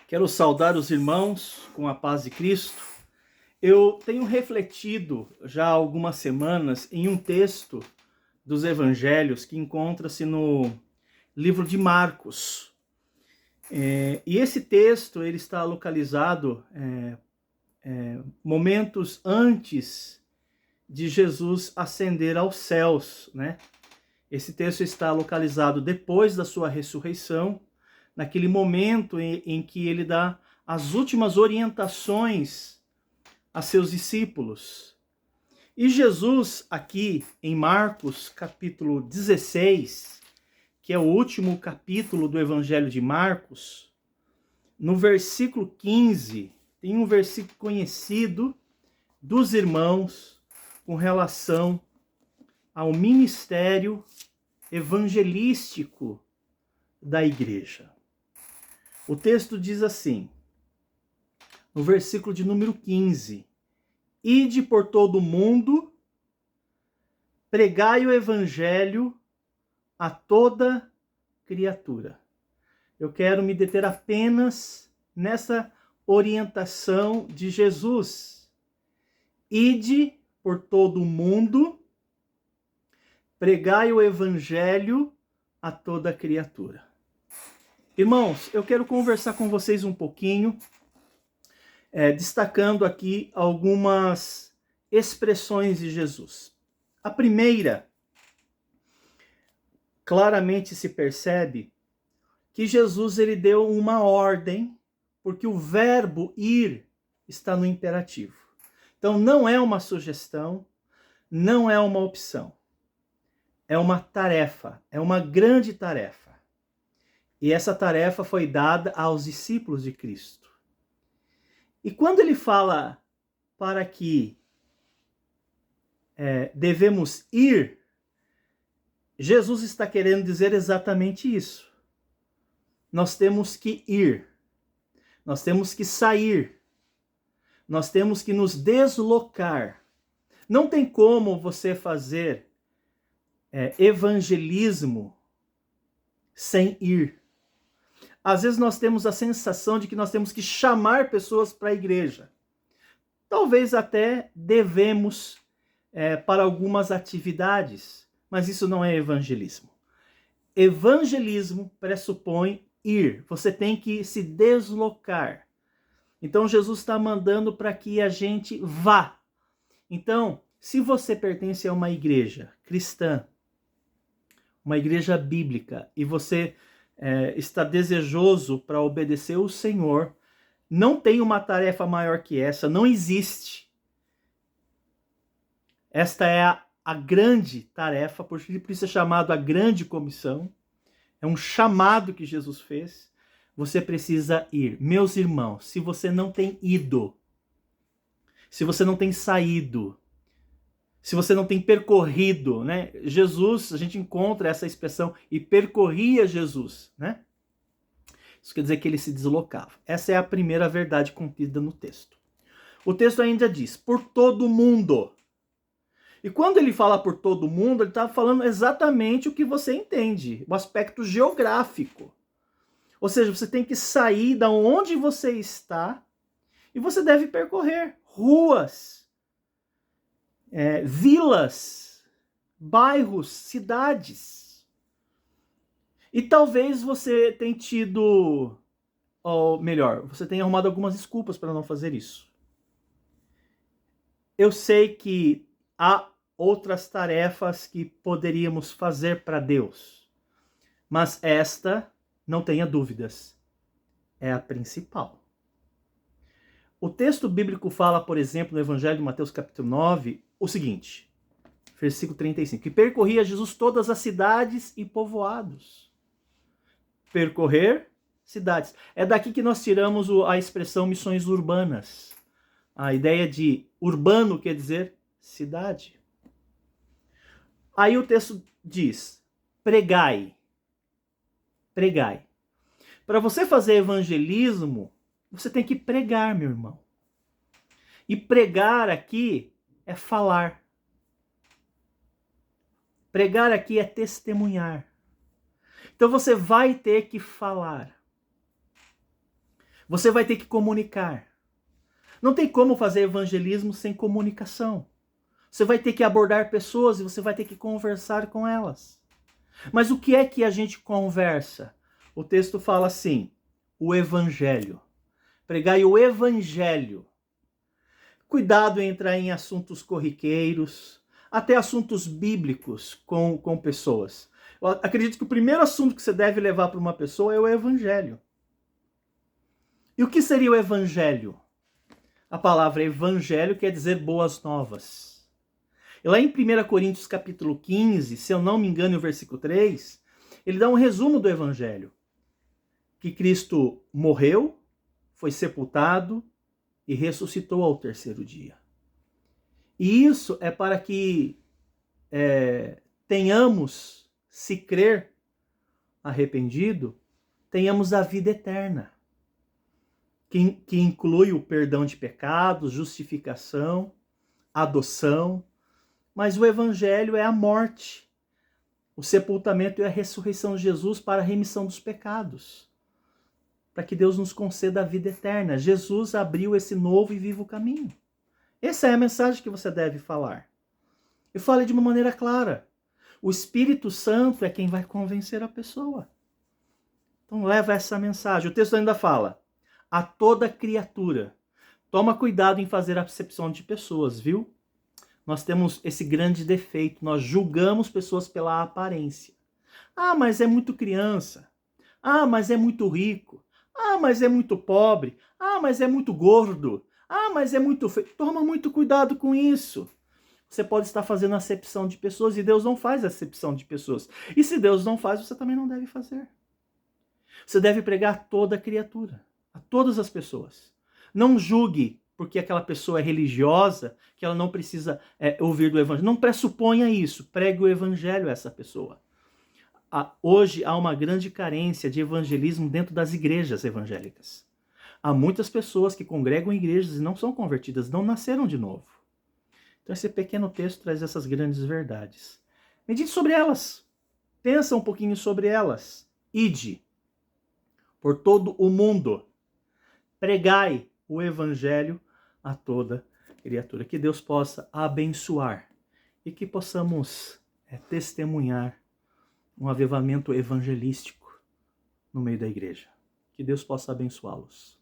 Quero saudar os irmãos com a paz de Cristo. Eu tenho refletido já há algumas semanas em um texto dos evangelhos que encontra-se no livro de Marcos. E esse texto ele está localizado momentos antes de Jesus ascender aos céus, né? Esse texto está localizado depois da sua ressurreição, naquele momento em que ele dá as últimas orientações a seus discípulos. E Jesus, aqui em Marcos, capítulo 16, que é o último capítulo do Evangelho de Marcos, no versículo 15, tem um versículo conhecido dos irmãos com relação ao ministério evangelístico da igreja. O texto diz assim, no versículo de número 15: Ide por todo o mundo, pregai o evangelho a toda criatura. Eu quero me deter apenas nessa orientação de Jesus. Ide por todo o mundo, pregai o evangelho a toda criatura. Irmãos, eu quero conversar com vocês um pouquinho, destacando aqui algumas expressões de Jesus. A primeira, claramente se percebe que Jesus ele deu uma ordem, porque o verbo ir está no imperativo. Então não é uma sugestão, não é uma opção. É uma tarefa, é uma grande tarefa. E essa tarefa foi dada aos discípulos de Cristo. E quando ele fala para que devemos ir, Jesus está querendo dizer exatamente isso. Nós temos que ir, nós temos que sair, nós temos que nos deslocar. Não tem como você fazer evangelismo sem ir. Às vezes nós temos a sensação de que nós temos que chamar pessoas para a igreja. Talvez até devemos para algumas atividades, mas isso não é evangelismo. Evangelismo pressupõe ir. Você tem que se deslocar. Então Jesus está mandando para que a gente vá. Então, se você pertence a uma igreja cristã, uma igreja bíblica, e você está desejoso para obedecer o Senhor, não tem uma tarefa maior que essa, não existe. Esta é a grande tarefa, por isso é chamado a grande comissão. É um chamado que Jesus fez. Você precisa ir. Meus irmãos, se você não tem ido, se você não tem saído, se você não tem percorrido, né? Jesus, a gente encontra essa expressão, e percorria Jesus, né? Isso quer dizer que ele se deslocava. Essa é a primeira verdade contida no texto. O texto ainda diz, por todo mundo. E quando ele fala por todo mundo, ele está falando exatamente o que você entende, o aspecto geográfico. Ou seja, você tem que sair da onde você está e você deve percorrer ruas, vilas, bairros, cidades. E talvez você tenha tido, ou melhor, você tenha arrumado algumas desculpas para não fazer isso. Eu sei que há outras tarefas que poderíamos fazer para Deus, mas esta, não tenha dúvidas, é a principal. O texto bíblico fala, por exemplo, no Evangelho de Mateus capítulo 9, o seguinte, versículo 35, que percorria Jesus todas as cidades e povoados. Percorrer cidades. É daqui que nós tiramos a expressão missões urbanas. A ideia de urbano quer dizer cidade. Aí o texto diz, pregai. Pregai. Para você fazer evangelismo, você tem que pregar, meu irmão. E pregar aqui é falar. Pregar aqui é testemunhar. Então você vai ter que falar. Você vai ter que comunicar. Não tem como fazer evangelismo sem comunicação. Você vai ter que abordar pessoas e você vai ter que conversar com elas. Mas o que é que a gente conversa? O texto fala assim, o evangelho. Pregai o evangelho. Cuidado em entrar em assuntos corriqueiros, até assuntos bíblicos com pessoas. Eu acredito que o primeiro assunto que você deve levar para uma pessoa é o evangelho. E o que seria o evangelho? A palavra evangelho quer dizer boas novas. E lá em 1 Coríntios capítulo 15, se eu não me engano, no versículo 3, ele dá um resumo do evangelho. Que Cristo morreu, foi sepultado e ressuscitou ao terceiro dia. E isso é para que tenhamos, se crer arrependido, tenhamos a vida eterna. Que inclui o perdão de pecados, justificação, adoção. Mas o evangelho é a morte, o sepultamento e a ressurreição de Jesus para a remissão dos pecados. Para que Deus nos conceda a vida eterna. Jesus abriu esse novo e vivo caminho. Essa é a mensagem que você deve falar. E fale de uma maneira clara. O Espírito Santo é quem vai convencer a pessoa. Então leva essa mensagem. O texto ainda fala, a toda criatura. Toma cuidado em fazer a acepção de pessoas, viu? Nós temos esse grande defeito, nós julgamos pessoas pela aparência. Ah, mas é muito criança. Ah, mas é muito rico. Ah, mas é muito pobre. Ah, mas é muito gordo. Ah, mas é muito feio. Toma muito cuidado com isso. Você pode estar fazendo acepção de pessoas e Deus não faz acepção de pessoas. E se Deus não faz, você também não deve fazer. Você deve pregar a toda criatura, a todas as pessoas. Não julgue porque aquela pessoa é religiosa, que ela não precisa ouvir do evangelho. Não pressuponha isso. Pregue o evangelho a essa pessoa. Hoje há uma grande carência de evangelismo dentro das igrejas evangélicas. Há muitas pessoas que congregam em igrejas e não são convertidas, não nasceram de novo. Então esse pequeno texto traz essas grandes verdades. Medite sobre elas. Pensa um pouquinho sobre elas. Ide por todo o mundo. Pregai o evangelho a toda criatura. Que Deus possa abençoar e que possamos testemunhar um avivamento evangelístico no meio da igreja. Que Deus possa abençoá-los.